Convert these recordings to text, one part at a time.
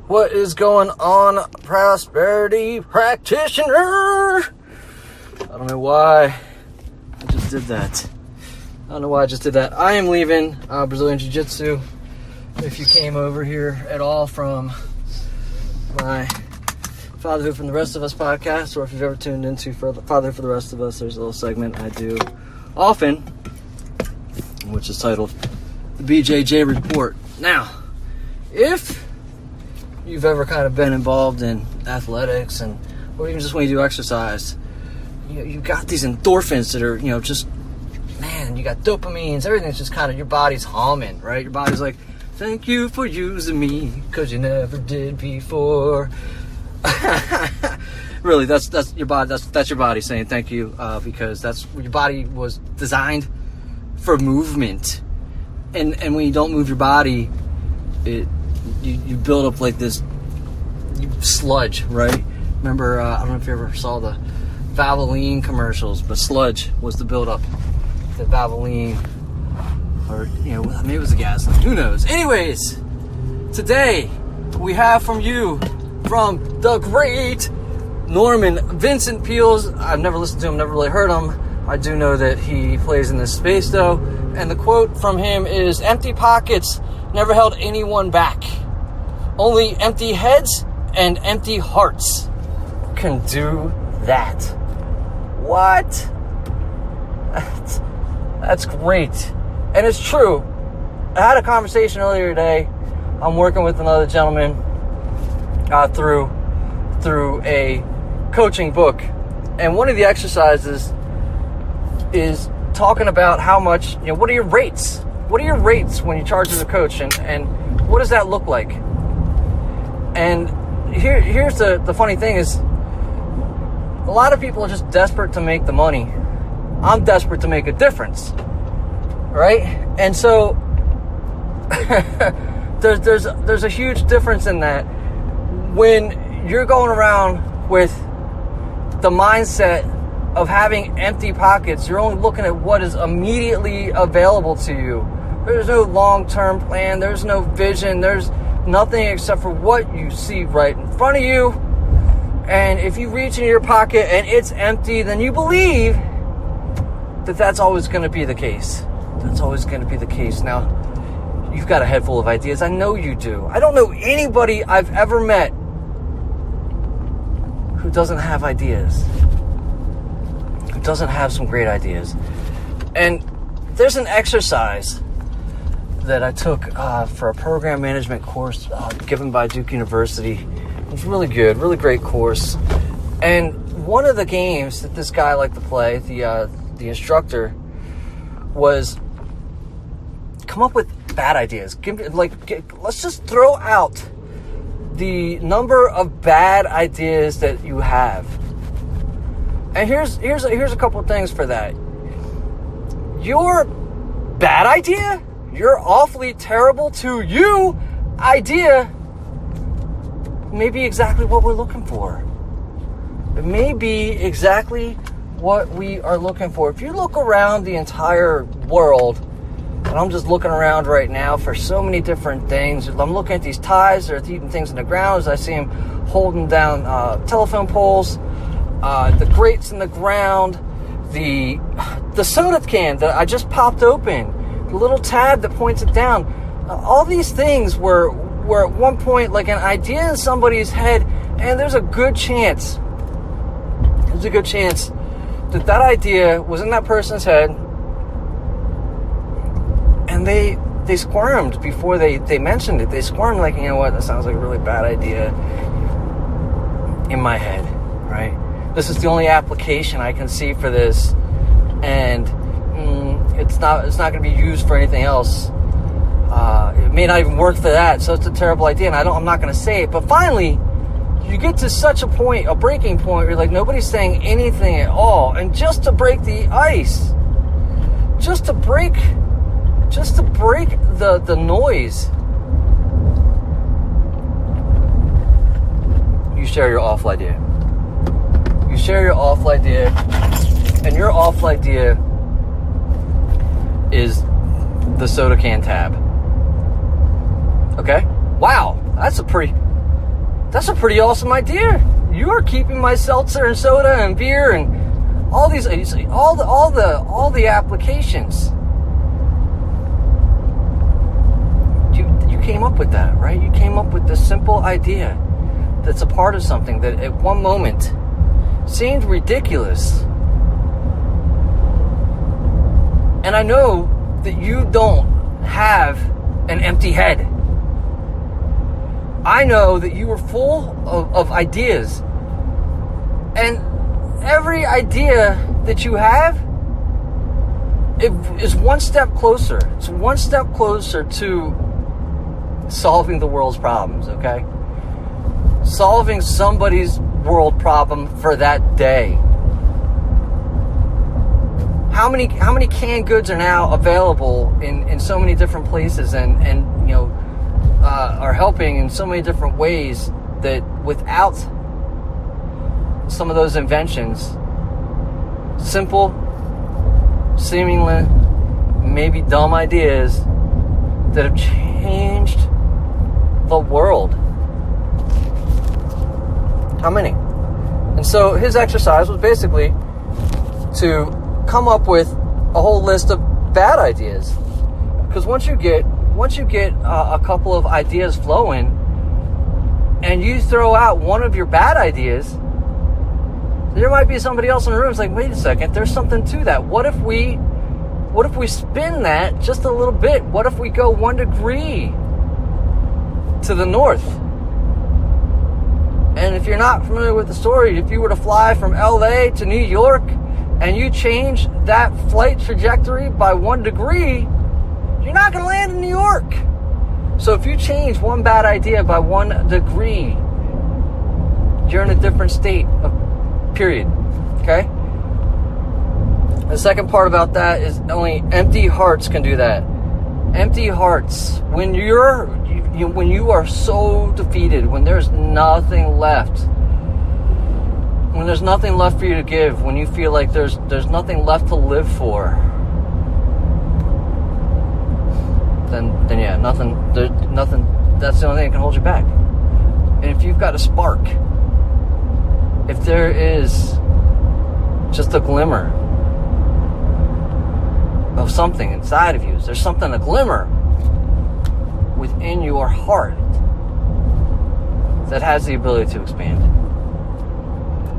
What is going on, prosperity practitioner? I don't know why I just did that. I am leaving Brazilian Jiu-Jitsu. If you came over here at all from my Fatherhood from the Rest of Us podcast, or if you've ever tuned into Fatherhood for the Rest of Us, there's a little segment I do often, which is titled The BJJ Report. Now, if you've ever kind of been involved in athletics and or even just when you do exercise, you got these endorphins that are, just, man, you got dopamines, everything's just kind of, your body's humming, right? Your body's like, thank you for using me, because you never did before. Really, that's your body, that's your body saying thank you, because that's your body was designed for movement. And when you don't move your body, you build up like this sludge, right? Remember, I don't know if you ever saw the Valvoline commercials, but sludge was the buildup. The Valvoline, or maybe it was the gasoline. Who knows? Anyways, today we have from the great Vincent Peale. I've never listened to him, never really heard him. I do know that he plays in this space though, and the quote from him is, "Empty pockets never held anyone back. Only empty heads and empty hearts can do that." What? That's great. And it's true. I had a conversation earlier today. I'm working with another gentleman through a coaching book. And one of the exercises is talking about how much, what are your rates? What are your rates when you charge as a coach? And what does that look like? And here's the funny thing is, a lot of people are just desperate to make the money. I'm desperate to make a difference, right? And so there's a huge difference in that. When you're going around with the mindset of having empty pockets, you're only looking at what is immediately available to you. There's no long-term plan. There's no vision. There's nothing except for what you see right in front of you. And if you reach in your pocket and it's empty, then you believe that that's always going to be the case. That's always going to be the case. Now, you've got a head full of ideas. I know you do. I don't know anybody I've ever met who doesn't have ideas, who doesn't have some great ideas. And there's an exercise that I took for a program management course given by Duke University. It was really good, really great course. And one of the games that this guy liked to play, the instructor, was come up with bad ideas. Let's just throw out the number of bad ideas that you have. And here's a couple of things for that. Your bad idea, your awfully terrible to you idea, may be exactly what we're looking for. It may be exactly what we are looking for. If you look around the entire world, and I'm just looking around right now for so many different things. I'm looking at these ties that are eating things in the ground as I see them holding down telephone poles, the grates in the ground, the soda can that I just popped open, the little tab that points it down. All these things were at one point like an idea in somebody's head, and there's a good chance that idea was in that person's head, and they squirmed before they mentioned it. They squirmed like, you know what, that sounds like a really bad idea in my head, right? This is the only application I can see for this, and it's not going to be used for anything else. It may not even work for that, so it's a terrible idea, and I'm not going to say it. But finally, you get to such a breaking point, where you're like, nobody's saying anything at all, and just to break the ice, just to break the noise, you share your awful idea. You share your awful idea, and your awful idea is the soda can tab. Okay? Wow, that's a pretty that's a pretty awesome idea. You are keeping my seltzer and soda and beer and all these, all the applications. You came up with that, right? You came up with this simple idea that's a part of something that at one moment seemed ridiculous. And I know that you don't have an empty head. I know that you are full of ideas. And every idea that you have, it is one step closer. It's one step closer to solving the world's problems, okay? Solving somebody's world problem for that day. How many canned goods are now available in so many different places and you know are helping in so many different ways that without some of those inventions, simple, seemingly maybe dumb ideas that have changed the world. How many? And so his exercise was basically to come up with a whole list of bad ideas, because once you get a couple of ideas flowing and you throw out one of your bad ideas, there might be somebody else in the room who's like, wait a second, there's something to that. What if we spin that just a little bit? What if we go 1 degree to the north? And if you're not familiar with the story, if you were to fly from LA to New York and you change that flight trajectory by 1 degree, you're not going to land in New York. So if you change one bad idea by 1 degree, you're in a different state of period. Okay? The second part about that is only empty hearts can do that. Empty hearts. When you are so defeated, when there's nothing left, when there's nothing left for you to give, when you feel like there's nothing left to live for, then yeah, nothing. That's the only thing that can hold you back. And if you've got a spark, if there is just a glimmer of something inside of you, there's something, a glimmer within your heart that has the ability to expand.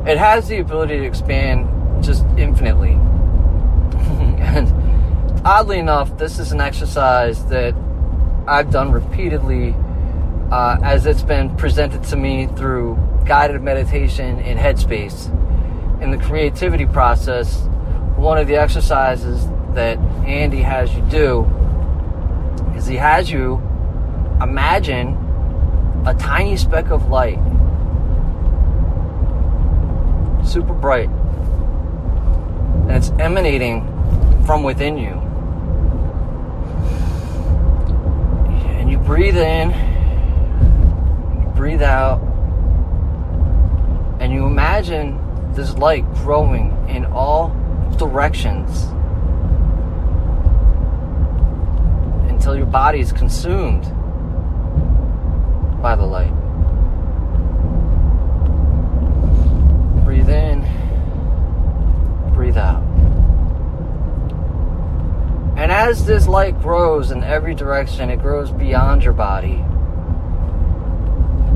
It has the ability to expand just infinitely. And oddly enough, this is an exercise that I've done repeatedly as it's been presented to me through guided meditation in Headspace. In the creativity process, one of the exercises that Andy has you do is he has you imagine a tiny speck of light, super bright, and it's emanating from within you. And you breathe in, you breathe out, and you imagine this light growing in all directions until your body is consumed by the light. Breathe in, breathe out. And as this light grows in every direction, it grows beyond your body,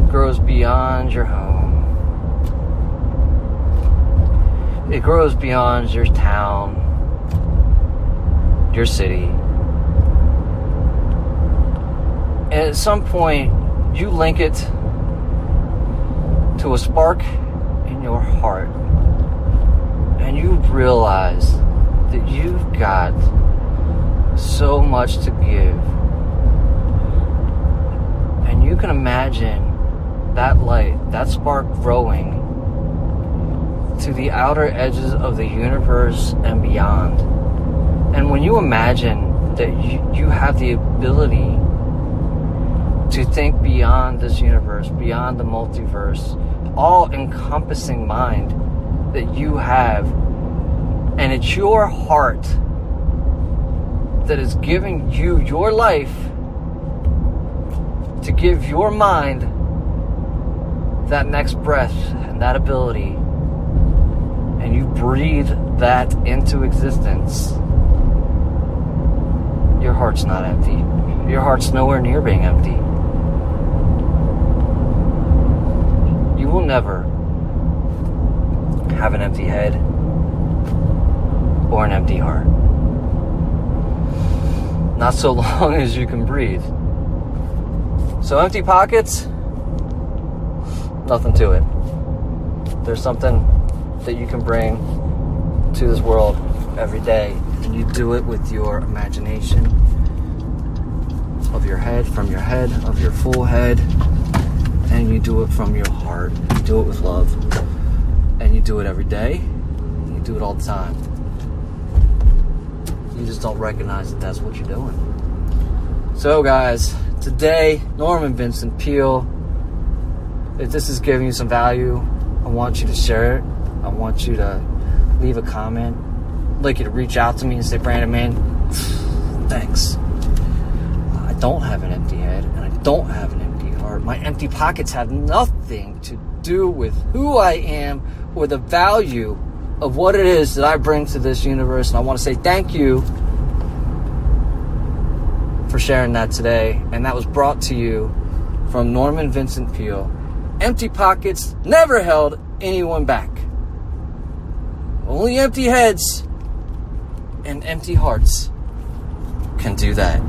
it grows beyond your home, it grows beyond your town, your city. And at some point, you link it to a spark in your heart, and you realize that you've got so much to give. And you can imagine that light, that spark growing to the outer edges of the universe and beyond. And when you imagine that you have the ability to think beyond this universe, beyond the multiverse, all-encompassing mind that you have, and it's your heart that is giving you your life to give your mind that next breath and that ability, and you breathe that into existence, your heart's not empty. Your heart's nowhere near being empty. You will never have an empty head or an empty heart. Not so long as you can breathe. So empty pockets, nothing to it. There's something that you can bring to this world every day, and you do it with your imagination of your head, from your head, of your full head, and you do it from your heart. You do it with love, and you do it every day. You do it all the time. You just don't recognize that that's what you're doing. So guys, today, Norman Vincent Peale. If this is giving you some value, I want you to share it. I want you to leave a comment. I'd like you to reach out to me and say, Brandon, man, thanks. I don't have an empty head, and I don't have an empty heart. My empty pockets have nothing to do with who I am or the value of what it is that I bring to this universe. And I want to say thank you for sharing that today. And that was brought to you from Norman Vincent Peale. Empty pockets never held anyone back. Only empty heads and empty hearts can do that.